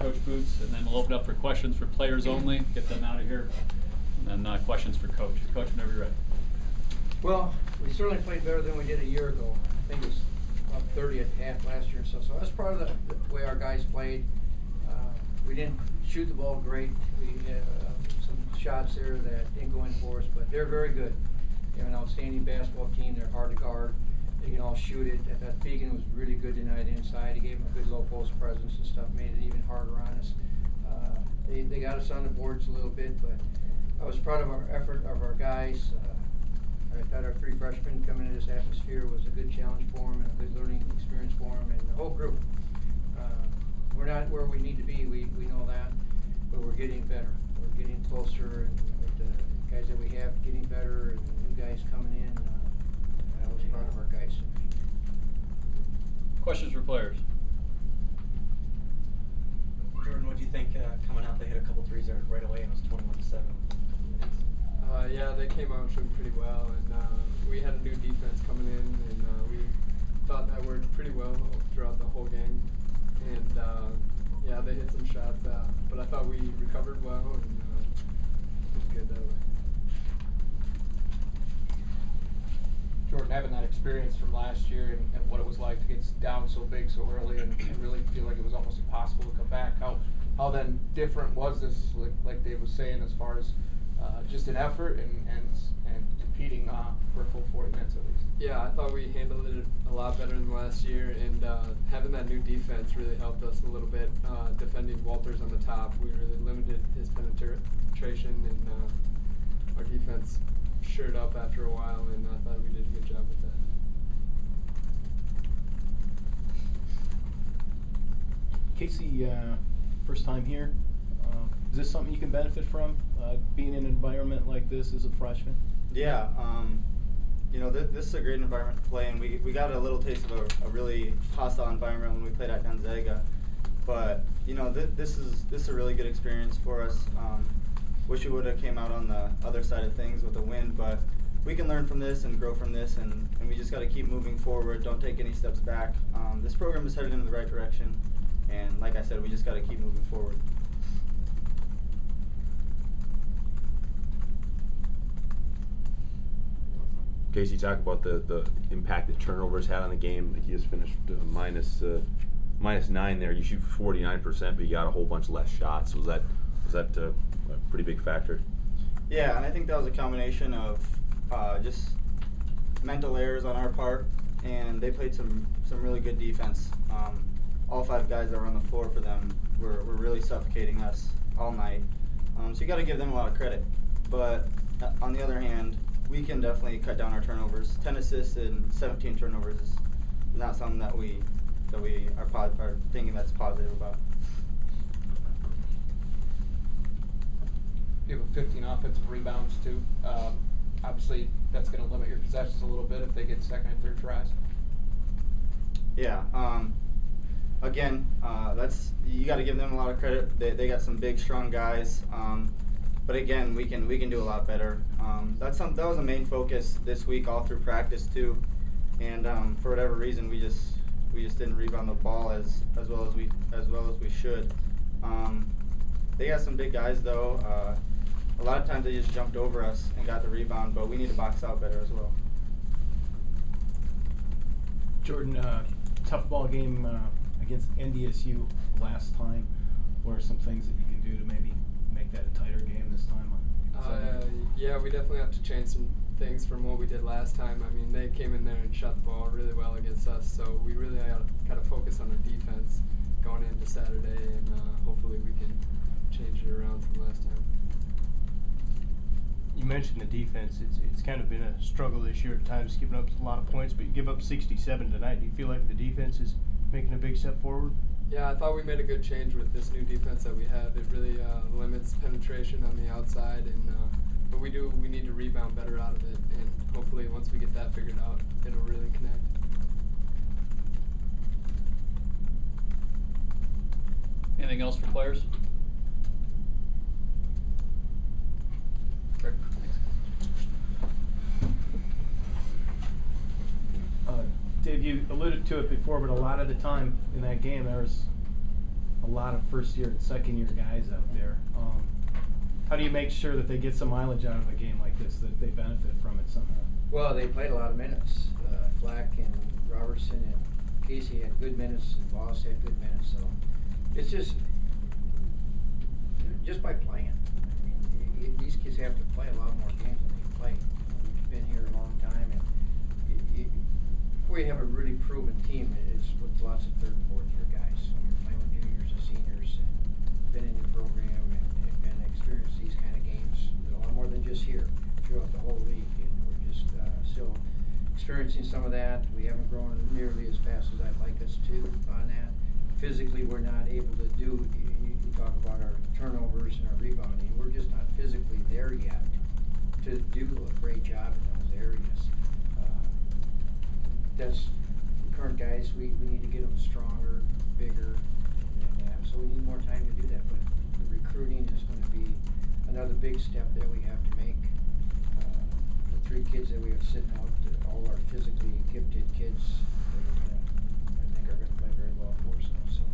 Coach Boots, and then we'll open up for questions for players only, get them out of here, and then questions for Coach. Coach, whenever you're ready. Well, we certainly played better than we did a year ago. I think it was about 30 at half last year or so. So that's part of the way our guys played. We didn't shoot the ball great. We had some shots there that didn't go in for us, but they're very good. They have an outstanding basketball team. They're hard to guard. They can all shoot it. That Fegan was really good tonight inside. He gave them a good low post presence and stuff, made it even harder on us. They got us on the boards a little bit, but I was proud of our effort of our guys. I thought our 3 freshmen coming into this atmosphere was a good challenge for them and a good learning experience for them and the whole group. We're not where we need to be, we know that, but we're getting better. We're getting closer, and with the guys that we have getting better and the new guys coming in, I was proud of our guys. Questions for players? Jordan, what do you think coming out? They hit a couple threes there right away, and it was 21-7. Yeah, they came out shooting pretty well, and we had a new defense coming in, and we thought that worked pretty well throughout the whole game. And yeah, they hit some shots, but I thought we recovered well, and it was good that way. Jordan, having that experience from last year and what it was like to get down so big so early and really feel like it was almost impossible to come back, how then different was this, like Dave was saying, as far as just an effort and competing for a full 40 minutes at least? Yeah, I thought we handled it a lot better than last year, and having that new defense really helped us a little bit. Defending Walters on the top, we really limited his penetration, and our defense shored up after a while, and I thought we did a good job with that. Casey, first time here. Is this something you can benefit from, being in an environment like this as a freshman? Yeah, you know, this is a great environment to play in. We got a little taste of a really hostile environment when we played at Gonzaga, but you know, this is a really good experience for us. Wish we would have came out on the other side of things with a win, but we can learn from this and grow from this, and we just got to keep moving forward. Don't take any steps back. This program is headed in the right direction, and like I said, we just got to keep moving forward. Casey, talk about the impact that turnovers had on the game. Like, you just finished minus 9 there. You shoot 49%, but you got a whole bunch less shots. Was that a pretty big factor? Yeah, and I think that was a combination of just mental errors on our part, and they played some really good defense. All 5 guys that were on the floor for them were really suffocating us all night. So you got to give them a lot of credit. But on the other hand, we can definitely cut down our turnovers. 10 assists and 17 turnovers is not something that we are thinking that's positive about. You have 15 offensive rebounds too. Obviously, that's going to limit your possessions a little bit if they get second and third tries. Yeah. Again, you got to give them a lot of credit. They got some big, strong guys. But again, we can do a lot better. That was a main focus this week, all through practice too. And for whatever reason, we just didn't rebound the ball as well as we should. They got some big guys though. A lot of times they just jumped over us and got the rebound, but we need to box out better as well. Jordan, tough ball game against NDSU last time. What are some things that you can do to maybe make that a tighter game this time? Yeah, we definitely have to change some things from what we did last time. I mean, they came in there and shot the ball really well against us, so we really got to focus on our defense going into Saturday, and hopefully we can change it around from last time. You mentioned the defense. It's kind of been a struggle this year at times, giving up a lot of points, but you give up 67 tonight. Do you feel like the defense is making a big step forward? Yeah, I thought we made a good change with this new defense that we have. It really limits penetration on the outside, and but we need to rebound better out of it, and hopefully once we get that figured out, it'll really connect. Anything else for players? Rick, Dave, you alluded to it before, but a lot of the time in that game there was a lot of first year and second year guys out there. How do you make sure that they get some mileage out of a game like this, that they benefit from it somehow? Well, they played a lot of minutes. Flack and Robertson and Casey had good minutes, and Voss had good minutes. So it's just by playing. I mean, these kids have to play a lot more games than they play. We've been here a long time, and before you have a really proven team, it's with lots of third and fourth year guys. So you're playing with juniors and seniors, and been in the program and experienced these kind of games a lot more than just here, throughout the whole league. And we're just still experiencing some of that. We haven't grown nearly as fast as I'd like us to on that. Physically, we're not able to do, you talk about our turnovers and our rebounding, we're just not physically there yet to do a great job in those areas. That's the current guys, we need to get them stronger, bigger, and so we need more time to do that. But the recruiting is going to be another big step that we have to make. The 3 kids that we have sitting out, all our physically gifted kids, I think are going to play very well for us also.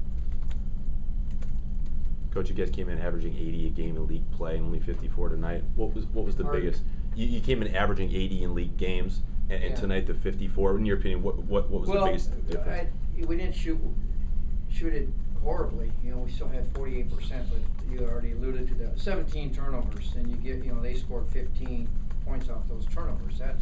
Coach, you guys came in averaging 80 a game in league play and only 54 tonight. What was the Hard. biggest? You came in averaging 80 in league games, and Yeah. tonight the 54. In your opinion, what was the biggest difference? We didn't shoot it horribly. You know, we still had 48%, but you already alluded to that. 17 turnovers, and they scored 15 points off those turnovers. That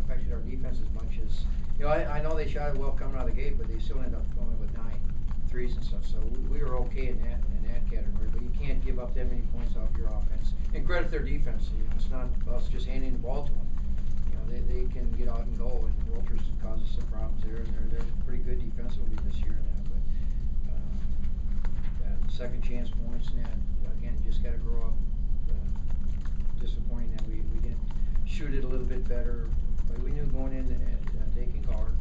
affected our defense as much as, I know they shot it well coming out of the gate, but they still ended up going with 9 threes and stuff. So we were okay in that category, but you can't give up that many points off your offense. And credit their defense. It's not us just handing the ball to them. They can get out and go, and Walters causes some problems there, and they're pretty good defensively this year in that. But that second chance points and that, again, just got to grow up. Disappointing that we didn't shoot it a little bit better, but we knew going in and taking guard,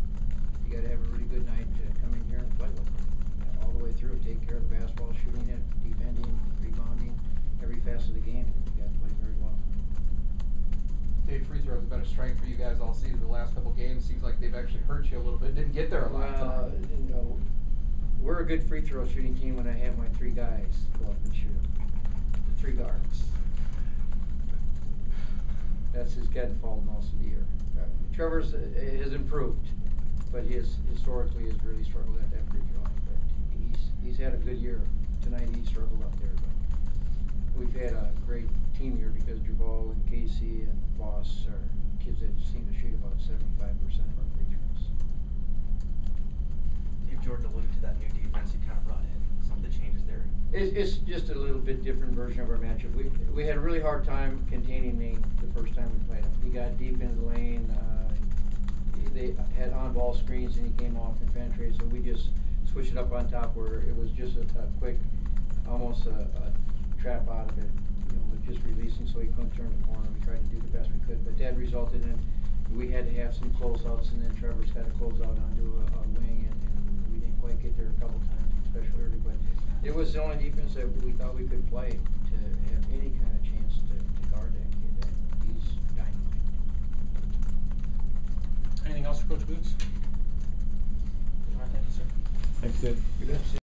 you got to have a really good night to come in here and play with them. All the way through, take care of the basketball, shooting it, defending, rebounding, every facet of the game. You got to play very well. Dave, free throws have been a strength for you guys all season. The last couple games seems like they've actually hurt you a little bit. Didn't get there a lot. We're a good free throw shooting team when I have my 3 guys go up and shoot them. The 3 guards. That's his fault most of the year. Trevor's has improved, but he historically has really struggled at that free throw line. But he's had a good year. Tonight he struggled up there, but we've had a great team here because Duval and Casey and Voss are kids that seem to shoot about 75% of our free throws. Dave Jordan alluded to that new defense you kind of brought in, some of the changes there. It's just a little bit different version of our matchup. We had a really hard time containing Nate the first time we played him. He got deep into the lane. They had on-ball screens, and he came off and penetrated. So we just switched it up on top where it was just a quick, almost a trap out of it. With just releasing so he couldn't turn the corner. We tried to do the best we could, but that resulted in we had to have some closeouts, and then Trevor's got to close out onto a wing, and we didn't quite get there a couple times, especially early. But it was the only defense that we thought we could play.